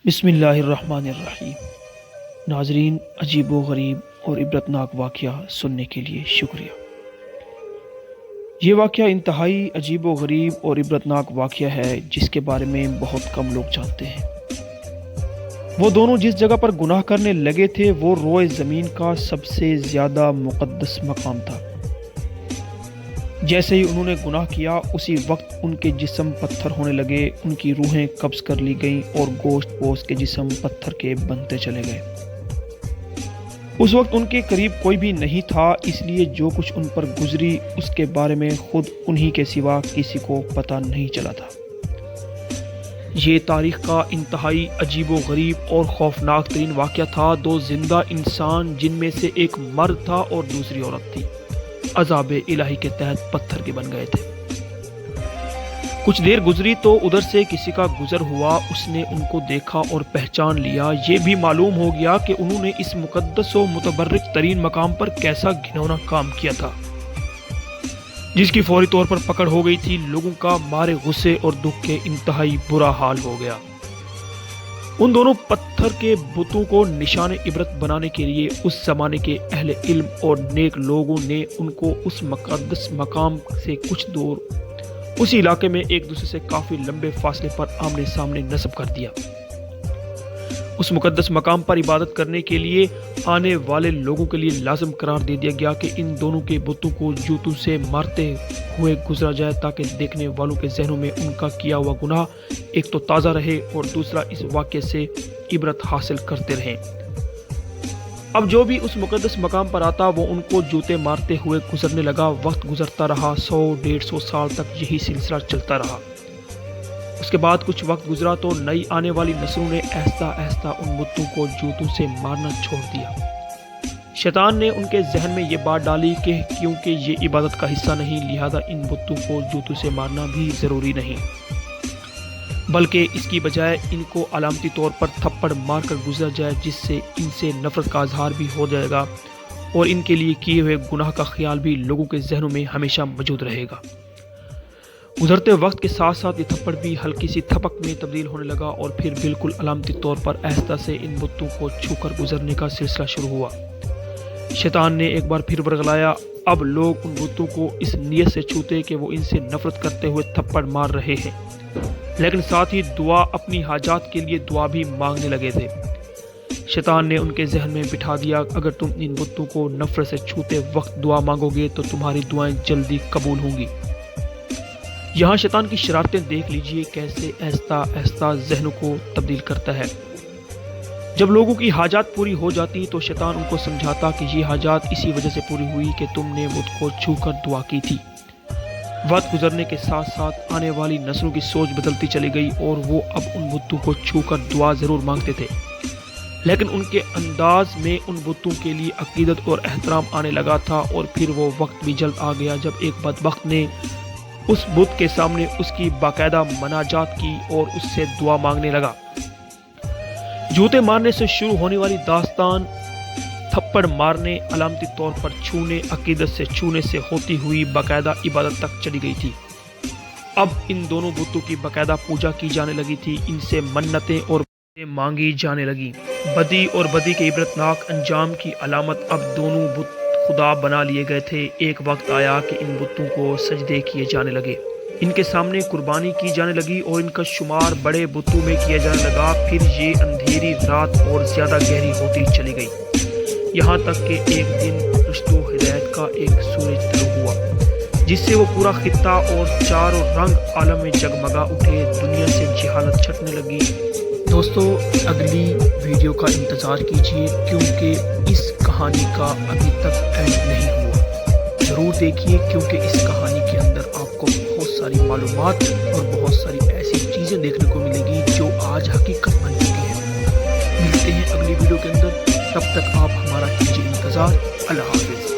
بسم اللہ الرحمن الرحیم۔ ناظرین، عجیب و غریب اور عبرتناک واقعہ سننے کے لیے شکریہ۔ یہ واقعہ انتہائی عجیب و غریب اور عبرتناک واقعہ ہے جس کے بارے میں بہت کم لوگ جانتے ہیں۔ وہ دونوں جس جگہ پر گناہ کرنے لگے تھے وہ روئے زمین کا سب سے زیادہ مقدس مقام تھا۔ جیسے ہی انہوں نے گناہ کیا اسی وقت ان کے جسم پتھر ہونے لگے، ان کی روحیں قبض کر لی گئیں اور گوشت پوست کے جسم پتھر کے بنتے چلے گئے۔ اس وقت ان کے قریب کوئی بھی نہیں تھا، اس لیے جو کچھ ان پر گزری اس کے بارے میں خود انہی کے سوا کسی کو پتہ نہیں چلا تھا۔ یہ تاریخ کا انتہائی عجیب و غریب اور خوفناک ترین واقعہ تھا۔ دو زندہ انسان جن میں سے ایک مرد تھا اور دوسری عورت تھی، عذاب الہی کے تحت پتھر کے بن گئے تھے۔ کچھ دیر گزری تو ادھر سے کسی کا گزر ہوا، اس نے ان کو دیکھا اور پہچان لیا۔ یہ بھی معلوم ہو گیا کہ انہوں نے اس مقدس و متبرک ترین مقام پر کیسا گھناؤنا کام کیا تھا جس کی فوری طور پر پکڑ ہو گئی تھی۔ لوگوں کا مارے غصے اور دکھ کے انتہائی برا حال ہو گیا۔ ان دونوں پتھر کے بتوں کو نشان عبرت بنانے کے لیے اس زمانے کے اہل علم اور نیک لوگوں نے ان کو اس مقدس مقام سے کچھ دور اسی علاقے میں ایک دوسرے سے کافی لمبے فاصلے پر آمنے سامنے نصب کر دیا۔ اس مقدس مقام پر عبادت کرنے کے لیے آنے والے لوگوں کے لیے لازم قرار دے دیا گیا کہ ان دونوں کے بتوں کو جوتوں سے مارتے ہوئے گزرا جائے تاکہ دیکھنے والوں کے ذہنوں میں ان کا کیا ہوا گناہ ایک تو تازہ رہے اور دوسرا اس واقعے سے عبرت حاصل کرتے رہیں۔ اب جو بھی اس مقدس مقام پر آتا وہ ان کو جوتے مارتے ہوئے گزرنے لگا۔ وقت گزرتا رہا، 100-150 سال تک یہی سلسلہ چلتا رہا۔ اس کے بعد کچھ وقت گزرا تو نئی آنے والی نسلوں نے آہستہ آہستہ ان بتوں کو جوتوں سے مارنا چھوڑ دیا۔ شیطان نے ان کے ذہن میں یہ بات ڈالی کہ کیونکہ یہ عبادت کا حصہ نہیں لہذا ان بتوں کو جوتوں سے مارنا بھی ضروری نہیں، بلکہ اس کی بجائے ان کو علامتی طور پر تھپڑ مار کر گزرا جائے جس سے ان سے نفرت کا اظہار بھی ہو جائے گا اور ان کے لیے کیے ہوئے گناہ کا خیال بھی لوگوں کے ذہنوں میں ہمیشہ موجود رہے گا۔ گزرتے وقت کے ساتھ ساتھ یہ تھپڑ بھی ہلکی سی تھپک میں تبدیل ہونے لگا اور پھر بالکل علامتی طور پر آہستہ سے ان بتوں کو چھو کر گزرنے کا سلسلہ شروع ہوا۔ شیطان نے ایک بار پھر ورغلایا۔ اب لوگ ان بتوں کو اس نیت سے چھوتے کہ وہ ان سے نفرت کرتے ہوئے تھپڑ مار رہے ہیں، لیکن ساتھ ہی دعا اپنی حاجات کے لیے دعا بھی مانگنے لگے تھے۔ شیطان نے ان کے ذہن میں بٹھا دیا اگر تم ان بتوں کو نفرت سے چھوتے وقت دعا مانگو گے تو تمہاری دعائیں جلدی قبول ہوں گی۔ یہاں شیطان کی شرارتیں دیکھ لیجئے کیسے آہستہ آہستہ ذہنوں کو تبدیل کرتا ہے۔ جب لوگوں کی حاجات پوری ہو جاتی تو شیطان ان کو سمجھاتا کہ یہ حاجات اسی وجہ سے پوری ہوئی کہ تم نے بت کو چھو کر دعا کی تھی۔ وقت گزرنے کے ساتھ ساتھ آنے والی نسلوں کی سوچ بدلتی چلی گئی اور وہ اب ان بتوں کو چھو کر دعا ضرور مانگتے تھے، لیکن ان کے انداز میں ان بتوں کے لیے عقیدت اور احترام آنے لگا تھا۔ اور پھر وہ وقت بھی جلد آ گیا جب ایک بدبخت نے اس بت کے سامنے اس کی باقاعدہ مناجات کی اور اس سے دعا مانگنے لگا۔ جوتے مارنے سے شروع ہونے والی داستان تھپڑ مارنے، علامتی طور پر چھونے، عقیدت سے چھونے سے ہوتی ہوئی باقاعدہ عبادت تک چلی گئی تھی۔ اب ان دونوں بتوں کی باقاعدہ پوجا کی جانے لگی تھی، ان سے منتیں اور مانگی جانے لگیں۔ بدی اور بدی کے عبرتناک انجام کی علامت اب دونوں بت خدا بنا لیے گئے تھے۔ ایک وقت آیا کہ ان بتوں کو سجدے کیے جانے لگے، ان کے سامنے قربانی کی جانے لگی اور ان کا شمار بڑے بتوں میں کیا جانے لگا۔ پھر یہ اندھیری رات اور زیادہ گہری ہوتی چلی گئی، یہاں تک کہ ایک دن رشد و ہدایت کا ایک سورج طلوع ہوا جس سے وہ پورا خطہ اور چاروں رنگ عالم میں جگمگا اٹھے، دنیا سے جہالت چھٹنے لگی۔ دوستو، اگلی ویڈیو کا انتظار کیجیے کیونکہ اس کہانی کا ابھی تک اینڈ نہیں ہوا۔ ضرور دیکھیے کیونکہ اس کہانی کے اندر آپ کو بہت ساری معلومات اور بہت ساری ایسی چیزیں دیکھنے کو ملے گی جو آج حقیقت بن چکی ہیں۔ ملتے ہیں اگلی ویڈیو کے اندر، تب تک آپ ہمارا کیجیے انتظار۔ اللہ حافظ۔